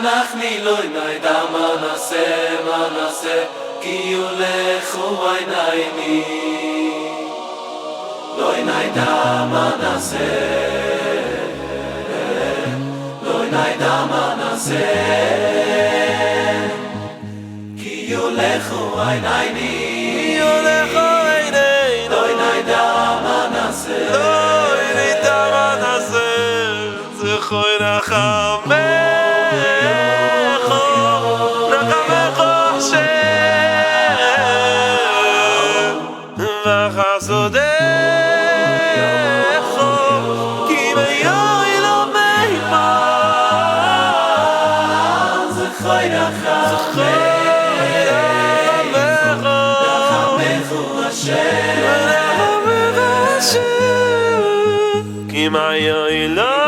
אנחנו לא נדע מה נעשה כי ילכו עינינו לא נדע מה נעשה לא נדע מה נעשה כי ילכו עינינו לא נדע מה נעשה זכוי רחמך רחמך השם וחסודך כי ביום לא מימן זכוי רחמך רחמך השם כי ביום לא